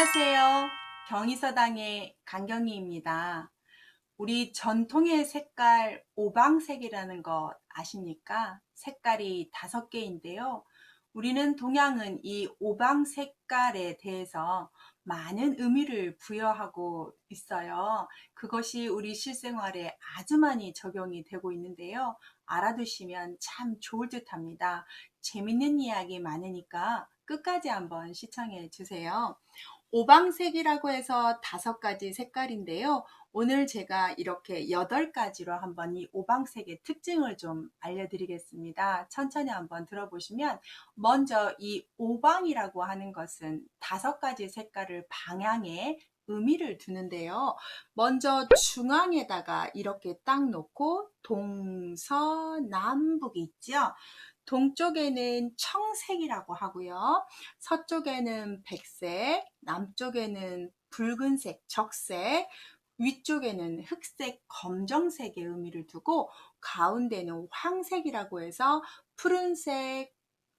안녕하세요. 경의서당의 강경희입니다. 우리 전통의 색깔 오방색이라는 거 아십니까? 색깔이 5개인데요. 우리는 동양은 이 오방 색깔에 대해서 많은 의미를 부여하고 있어요. 그것이 우리 실생활에 아주 많이 적용이 되고 있는데요. 알아두시면 참 좋을 듯 합니다. 재밌는 이야기 많으니까 끝까지 한번 시청해 주세요. 오방색이라고 해서 5가지 색깔인데요. 오늘 제가 이렇게 8가지로 한번 이 오방색의 특징을 좀 알려드리겠습니다. 천천히 한번 들어보시면, 먼저 이 오방이라고 하는 것은 5가지 색깔을 방향에 의미를 두는데요. 먼저 중앙에다가 이렇게 딱 놓고 동서남북이 있죠. 동쪽에는 청색이라고 하고요. 서쪽에는 백색, 남쪽에는 붉은색, 적색, 위쪽에는 흑색, 검정색의 의미를 두고 가운데는 황색이라고 해서 푸른색,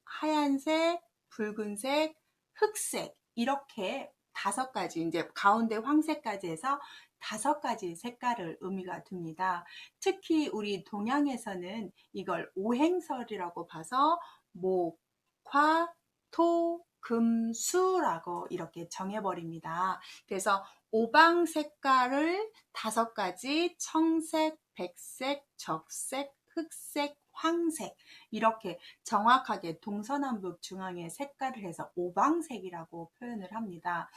하얀색, 붉은색, 흑색 이렇게 5가지, 이제 가운데 황색까지 해서 5가지 색깔을 의미가 둡니다. 특히 우리 동양에서는 이걸 오행설이라고 봐서 목, 화, 토, 금, 수라고 이렇게 정해버립니다. 그래서 오방 색깔을 5가지 청색, 백색, 적색, 흑색, 황색 이렇게 정확하게 동서남북 중앙에 색깔을 해서 오방색이라고 표현을 합니다.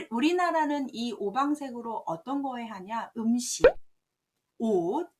우리나라는 이 오방색으로 어떤 거에 하냐? 음식, 옷,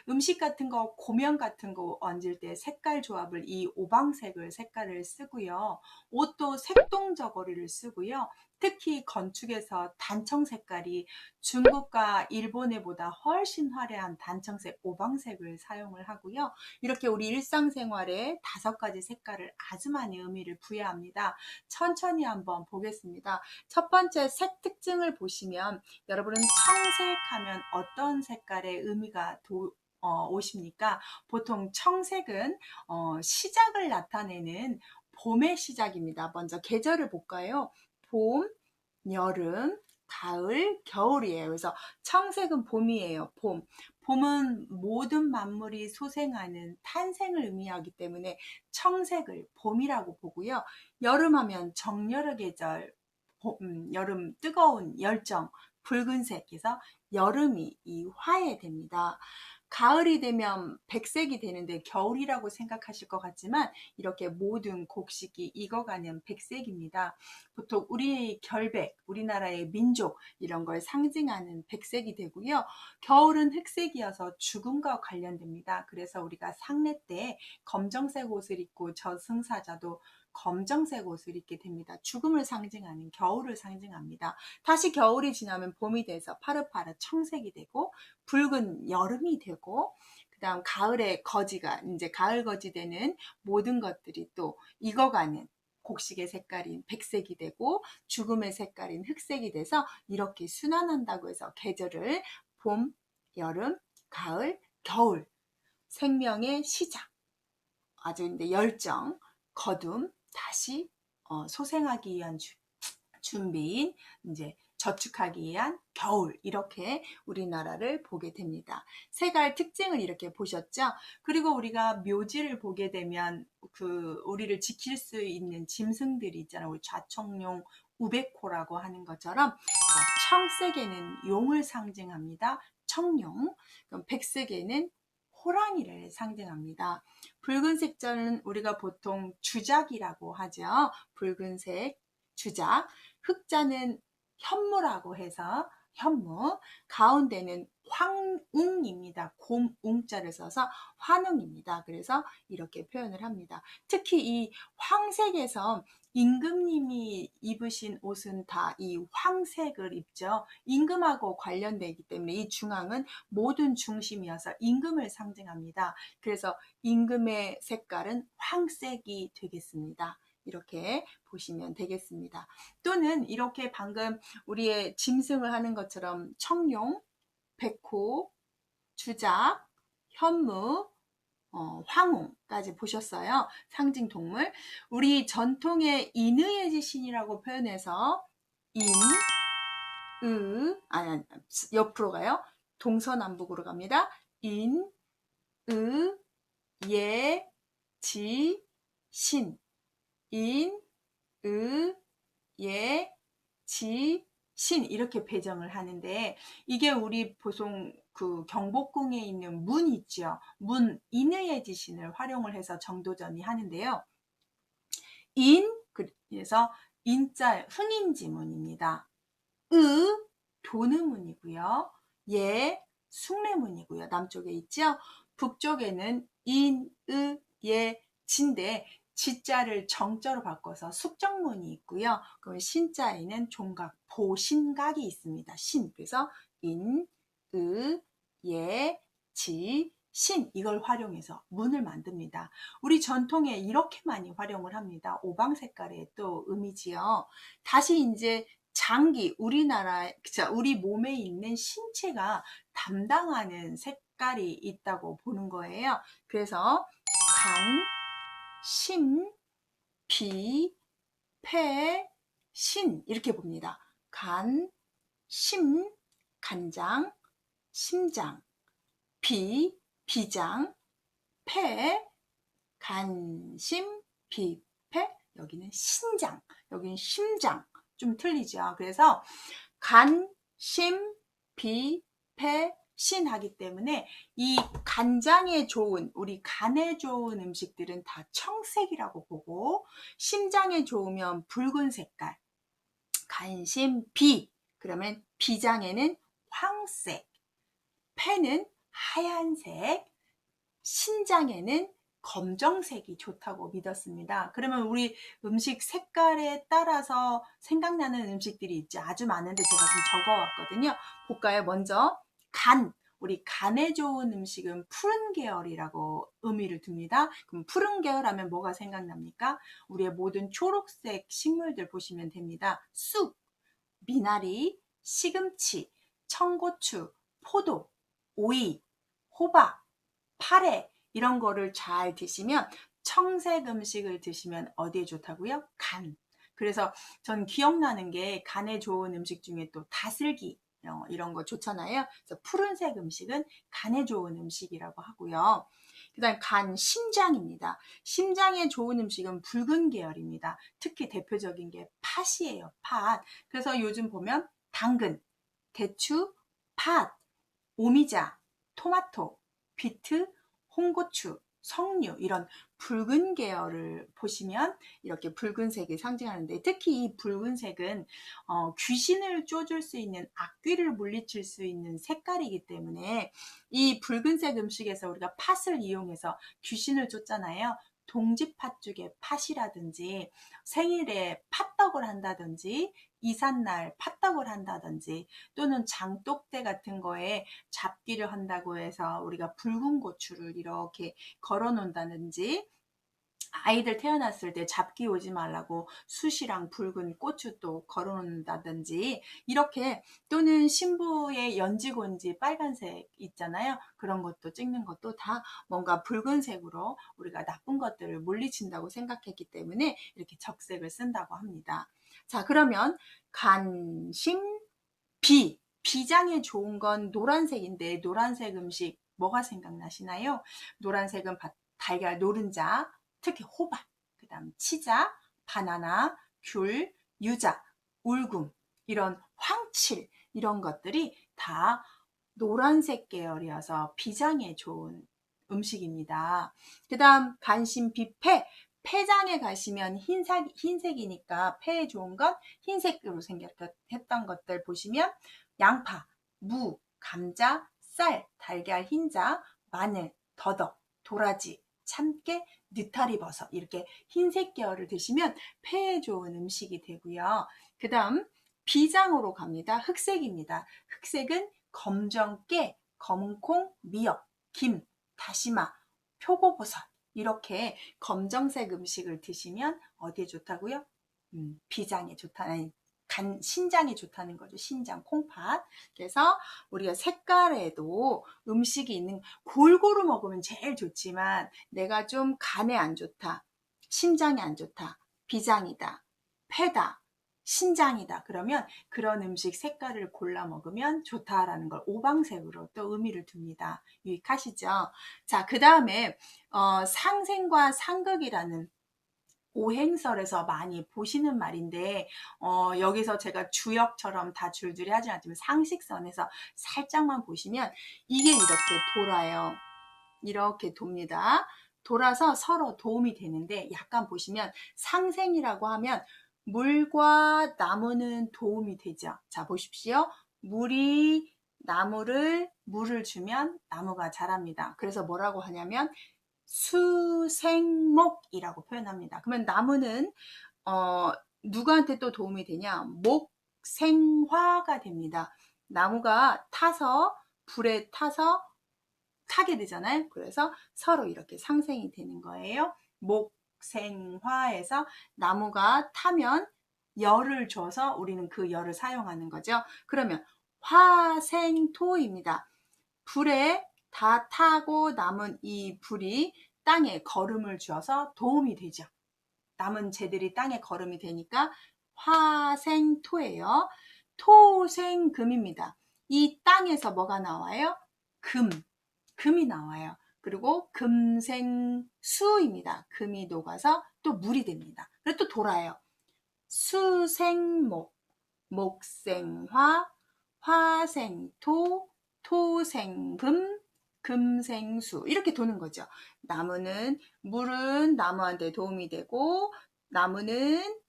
음식 같은 거, 고명 같은 거 얹을 때 색깔 조합을 이 오방색을 색깔을 쓰고요. 옷도 색동저고리를 쓰고요. 특히 건축에서 단청 색깔이 중국과 일본에보다 훨씬 화려한 단청색, 오방색을 사용을 하고요. 이렇게 우리 일상생활에 5가지 색깔을 아주 많이 의미를 부여합니다. 천천히 한번 보겠습니다. 첫 번째 색 특징을 보시면 여러분은 청색하면 어떤 색깔의 의미가 오십니까? 보통 청색은 시작을 나타내는 봄의 시작입니다. 먼저 계절을 볼까요? 봄, 여름, 가을, 겨울이에요. 그래서 청색은 봄이에요. 봄. 봄은 모든 만물이 소생하는 탄생을 의미하기 때문에 청색을 봄이라고 보고요. 여름하면 정열의 계절, 여름 뜨거운 열정, 붉은색에서 여름이 이 화해됩니다. 가을이 되면 백색이 되는데 겨울이라고 생각하실 것 같지만 이렇게 모든 곡식이 익어가는 백색입니다. 보통 우리 결백, 우리나라의 민족 이런 걸 상징하는 백색이 되고요. 겨울은 흑색이어서 죽음과 관련됩니다. 그래서 우리가 상례 때 검정색 옷을 입고 저승사자도 검정색 옷을 입게 됩니다. 죽음을 상징하는 겨울을 상징합니다. 다시 겨울이 지나면 봄이 돼서 파릇파릇 청색이 되고 붉은 여름이 되고 그다음 가을의 거지가 이제 가을 거지 되는 모든 것들이 또 익어가는 곡식의 색깔인 백색이 되고 죽음의 색깔인 흑색이 돼서 이렇게 순환한다고 해서 계절을 봄, 여름, 가을, 겨울 생명의 시작 아주 이제 열정, 거둠, 다시 소생하기 위한 준비인 이제 저축하기 위한 겨울 이렇게 우리나라를 보게 됩니다. 색깔 특징을 이렇게 보셨죠? 그리고 우리가 묘지를 보게 되면 그 우리를 지킬 수 있는 짐승들이 있잖아요. 우리 좌청룡, 우베코라고 하는 것처럼 청색에는 용을 상징합니다. 청룡, 그럼 백색에는 호랑이를 상징합니다. 붉은색 자는 우리가 보통 주작이라고 하죠. 붉은색 주작, 흑자는 현무라고 해서 현무, 가운데는 황웅입니다. 곰웅자를 써서 환웅입니다. 그래서 이렇게 표현을 합니다. 특히 이 황색에서 임금님이 입으신 옷은 다 이 황색을 입죠. 임금하고 관련되기 때문에 이 중앙은 모든 중심이어서 임금을 상징합니다. 그래서 임금의 색깔은 황색이 되겠습니다. 이렇게 보시면 되겠습니다. 또는 이렇게 방금 우리의 짐승을 하는 것처럼 청룡, 백호, 주작, 현무, 황홍까지 보셨어요. 상징 동물. 우리 전통의 인의의 신이라고 표현해서 아니, 옆으로 가요. 동서남북으로 갑니다. 인, 의, 예, 지, 신. 인, 의, 예, 지, 신 이렇게 배정을 하는데 이게 우리 보통 그 경복궁에 있는 문 있죠. 문, 인의의 지신을 활용을 해서 정도전이 하는데요. 인, 그래서 인자 흥인지문입니다. 의, 도느문이고요. 예, 숭례문이고요. 남쪽에 있죠. 북쪽에는 인, 의, 예, 진데 지자를 정자로 바꿔서 숙정문이 있고요. 그럼 신자에는 종각, 보신각이 있습니다. 신. 그래서 인, 의, 예, 지, 신 이걸 활용해서 문을 만듭니다. 우리 전통에 이렇게 많이 활용을 합니다. 오방 색깔의 또 의미지요. 다시 이제 장기, 우리나라, 우리 몸에 있는 신체가 담당하는 색깔이 있다고 보는 거예요. 그래서 간, 심, 비, 폐, 신 이렇게 봅니다. 간, 심, 간장, 심장, 비, 비장, 폐, 간심, 비폐, 여기는 신장, 여기는 심장. 좀 틀리죠. 그래서 간, 심, 비, 폐, 신 하기 때문에 이 간장에 좋은, 우리 간에 좋은 음식들은 다 청색이라고 보고 심장에 좋으면 붉은 색깔, 간심, 비, 그러면 비장에는 황색, 폐는 하얀색, 신장에는 검정색이 좋다고 믿었습니다. 그러면 우리 음식 색깔에 따라서 생각나는 음식들이 있죠. 아주 많은데 제가 좀 적어왔거든요. 볼까요? 먼저 간. 우리 간에 좋은 음식은 푸른 계열이라고 의미를 둡니다. 그럼 푸른 계열 하면 뭐가 생각납니까? 우리의 모든 초록색 식물들 보시면 됩니다. 쑥, 미나리, 시금치, 청고추, 포도, 오이, 호박, 파래 이런 거를 잘 드시면 청색 음식을 드시면 어디에 좋다고요? 간. 그래서 전 기억나는 게 간에 좋은 음식 중에 또 다슬기 이런 거 좋잖아요. 그래서 푸른색 음식은 간에 좋은 음식이라고 하고요. 그다음 간, 심장입니다. 심장에 좋은 음식은 붉은 계열입니다. 특히 대표적인 게 팥이에요. 팥. 그래서 요즘 보면 당근, 대추, 팥, 오미자, 토마토, 비트, 홍고추, 석류 이런 붉은 계열을 보시면 이렇게 붉은색이 상징하는데 특히 이 붉은색은 귀신을 쫓을 수 있는 악귀를 물리칠 수 있는 색깔이기 때문에 이 붉은색 음식에서 우리가 팥을 이용해서 귀신을 쫓잖아요. 동지팥죽에 팥이라든지 생일에 팥떡을 한다든지 이삿날 팥떡을 한다든지 또는 장독대 같은 거에 잡기를 한다고 해서 우리가 붉은 고추를 이렇게 걸어 놓는다든지 아이들 태어났을 때 잡기 오지 말라고 숯이랑 붉은 고추 또 걸어 놓는다든지 이렇게 또는 신부의 연지곤지 빨간색 있잖아요. 그런 것도 찍는 것도 다 뭔가 붉은색으로 우리가 나쁜 것들을 물리친다고 생각했기 때문에 이렇게 적색을 쓴다고 합니다. 자, 그러면 간심 비, 비장에 좋은 건 노란색인데 노란색 음식 뭐가 생각나시나요? 노란색은 달걀 노른자, 특히 호박, 그 다음 치자, 바나나, 귤, 유자, 울금 이런 황칠 이런 것들이 다 노란색 계열이어서 비장에 좋은 음식입니다. 그 다음 간신 비패 폐장에 가시면 흰색이니까 폐에 좋은 건 흰색으로 생겼던 것들 보시면 양파, 무, 감자, 쌀, 달걀 흰자, 마늘, 더덕, 도라지, 참깨, 느타리 버섯 이렇게 흰색 계열을 드시면 폐에 좋은 음식이 되고요. 그 다음 비장으로 갑니다. 흑색입니다. 흑색은 검정깨, 검은콩, 미역, 김, 다시마, 표고버섯 이렇게 검정색 음식을 드시면 어디에 좋다고요? 비장에 좋다는 신장에 좋다는 거죠. 신장, 콩팥. 그래서 우리가 색깔에도 음식이 있는 골고루 먹으면 제일 좋지만 내가 좀 간에 안 좋다, 심장에 안 좋다, 비장이다, 폐다, 신장이다. 그러면 그런 음식 색깔을 골라 먹으면 좋다라는 걸 오방색으로 또 의미를 둡니다. 유익하시죠? 자, 그 다음에 상생과 상극이라는 오행설에서 많이 보시는 말인데 여기서 제가 주역처럼 다 줄줄이 하진 않지만 상식선에서 살짝만 보시면 이게 이렇게 돌아요. 이렇게 돕니다. 돌아서 서로 도움이 되는데 약간 보시면 상생이라고 하면 물과 나무는 도움이 되죠. 자, 보십시오. 물이 물을 주면 나무가 자랍니다. 그래서 뭐라고 하냐면 수생목이라고 표현합니다. 그러면 나무는 누구한테 또 도움이 되냐? 목생화가 됩니다. 나무가 불에 타서 타게 되잖아요. 그래서 서로 이렇게 상생이 되는 거예요. 목생화에서 나무가 타면 열을 줘서 우리는 그 열을 사용하는 거죠. 그러면 화생토입니다. 불에 다 타고 남은 이 불이 땅에 거름을 주어서 도움이 되죠. 남은 재들이 땅에 거름이 되니까 화생토예요. 토생금입니다. 이 땅에서 뭐가 나와요? 금이 나와요. 그리고 금생수입니다. 금이 녹아서 또 물이 됩니다. 그리고 또 돌아요. 수생목, 목생화, 화생토, 토생금, 금생수 이렇게 도는 거죠. 물은 나무한테 도움이 되고 나무는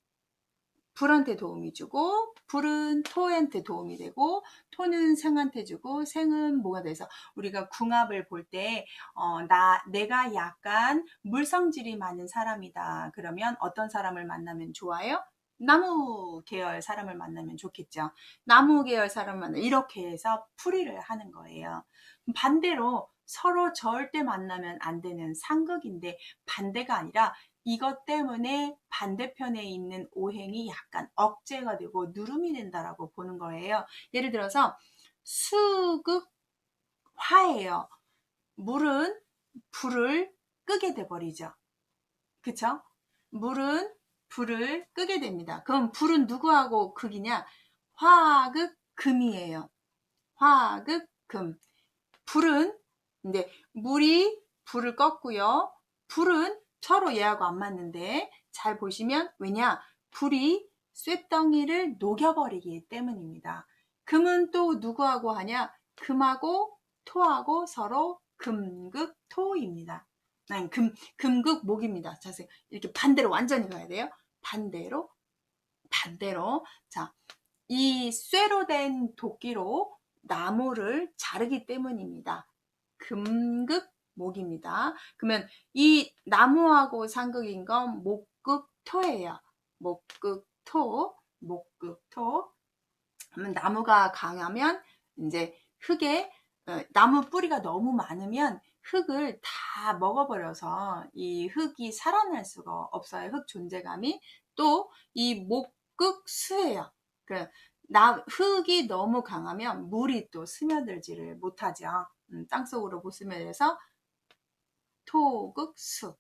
불한테 도움이 주고 불은 토한테 도움이 되고 토는 생한테 주고 생은 뭐가 돼서 우리가 궁합을 볼 때 내가 약간 물성질이 많은 사람이다. 그러면 어떤 사람을 만나면 좋아요? 나무 계열 사람을 만나면 좋겠죠. 나무 계열 사람을 만나 이렇게 해서 풀이를 하는 거예요. 반대로 서로 절대 만나면 안 되는 상극인데 반대가 아니라 이것 때문에 반대편에 있는 오행이 약간 억제가 되고 누름이 된다라고 보는 거예요. 예를 들어서 수극화예요. 물은 불을 끄게 돼 버리죠. 그쵸? 물은 불을 끄게 됩니다. 그럼 불은 누구하고 극이냐? 화극금이에요. 화극금. 불은 이제 물이 불을 껐고요. 불은 서로 얘하고 안 맞는데 잘 보시면 왜냐? 불이 쇳덩이를 녹여버리기 때문입니다. 금은 또 누구하고 하냐? 금하고 토하고 서로 금극토입니다. 아니, 금극목입니다. 자세히 이렇게 반대로 완전히 가야 돼요. 반대로. 자, 이 쇠로 된 도끼로 나무를 자르기 때문입니다. 금극목입니다. 그러면 이 나무하고 상극인 건 목극토예요. 목극토. 그러면 나무가 강하면 이제 나무 뿌리가 너무 많으면 흙을 다 먹어버려서 이 흙이 살아날 수가 없어요. 흙 존재감이. 또 이 목극수예요. 흙이 너무 강하면 물이 또 스며들지를 못하죠. 땅속으로 못 스며들어서 토극수.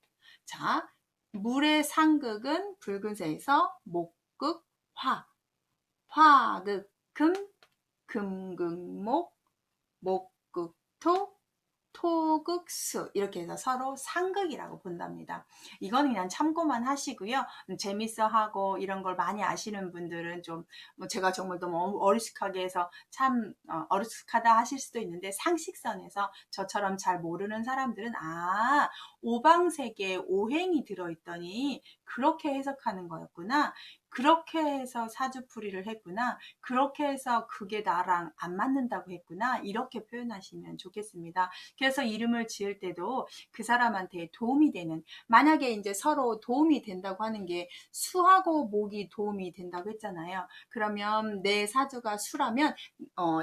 자, 물의 상극은 붉은색에서 목극화, 화극금, 금극목, 목극토, 토극수 이렇게 해서 서로 상극이라고 본답니다. 이건 그냥 참고만 하시고요. 재밌어 하고 이런 걸 많이 아시는 분들은 좀 제가 정말 너무 어리숙하게 해서 참 어리숙하다 하실 수도 있는데 상식선에서 저처럼 잘 모르는 사람들은 오방색에 오행이 들어있더니 그렇게 해석하는 거였구나. 그렇게 해서 사주풀이를 했구나. 그렇게 해서 그게 나랑 안 맞는다고 했구나. 이렇게 표현하시면 좋겠습니다. 그래서 이름을 지을 때도 그 사람한테 도움이 되는, 만약에 이제 서로 도움이 된다고 하는 게 수하고 목이 도움이 된다고 했잖아요. 그러면 내 사주가 수라면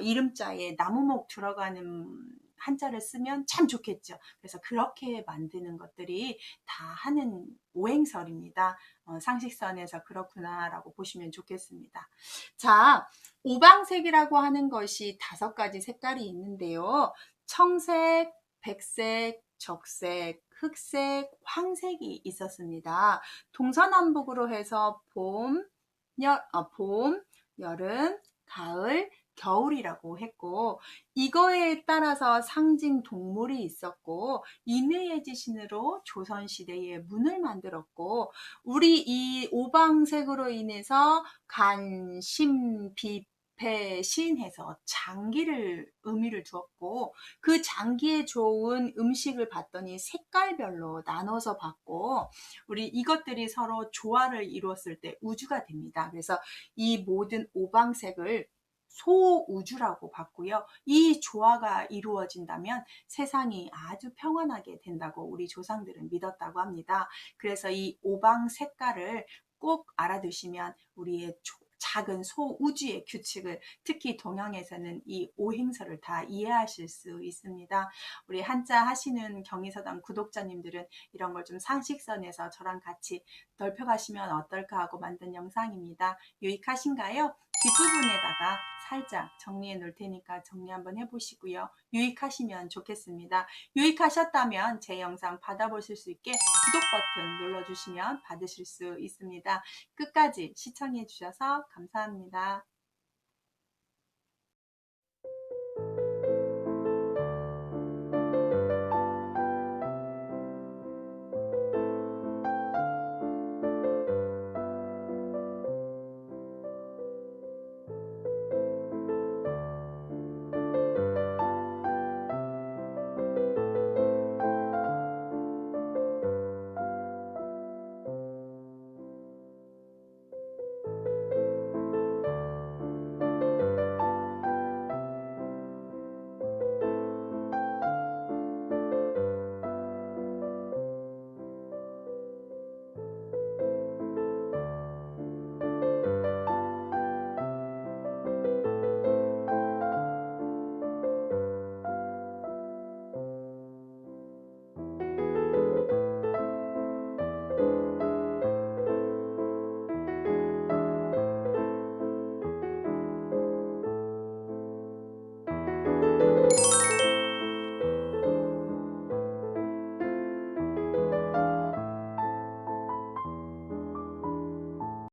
이름자에 나무목 들어가는 한자를 쓰면 참 좋겠죠. 그래서 그렇게 만드는 것들이 다 하는 오행설입니다. 상식선에서 그렇구나라고 보시면 좋겠습니다. 자, 오방색이라고 하는 것이 5가지 색깔이 있는데요. 청색, 백색, 적색, 흑색, 황색이 있었습니다. 동서남북으로 해서 봄, 봄, 여름, 가을, 겨울이라고 했고, 이거에 따라서 상징 동물이 있었고, 인의의 지신으로 조선시대에 문을 만들었고, 우리 이 오방색으로 인해서 간, 심, 비, 배, 신해서 장기를 의미를 두었고, 그 장기에 좋은 음식을 봤더니 색깔별로 나눠서 봤고, 우리 이것들이 서로 조화를 이루었을 때 우주가 됩니다. 그래서 이 모든 오방색을 소우주라고 봤고요. 이 조화가 이루어진다면 세상이 아주 평안하게 된다고 우리 조상들은 믿었다고 합니다. 그래서 이 오방 색깔을 꼭 알아두시면 우리의 작은 소우주의 규칙을, 특히 동양에서는 이 오행설을 다 이해하실 수 있습니다. 우리 한자 하시는 경의서당 구독자님들은 이런 걸 좀 상식선에서 저랑 같이 넓혀가시면 어떨까 하고 만든 영상입니다. 유익하신가요? 뒷부분에다가 살짝 정리해 놓을 테니까 정리 한번 해보시고요. 유익하시면 좋겠습니다. 유익하셨다면 제 영상 받아보실 수 있게 구독 버튼 눌러주시면 받으실 수 있습니다. 끝까지 시청해 주셔서 감사합니다.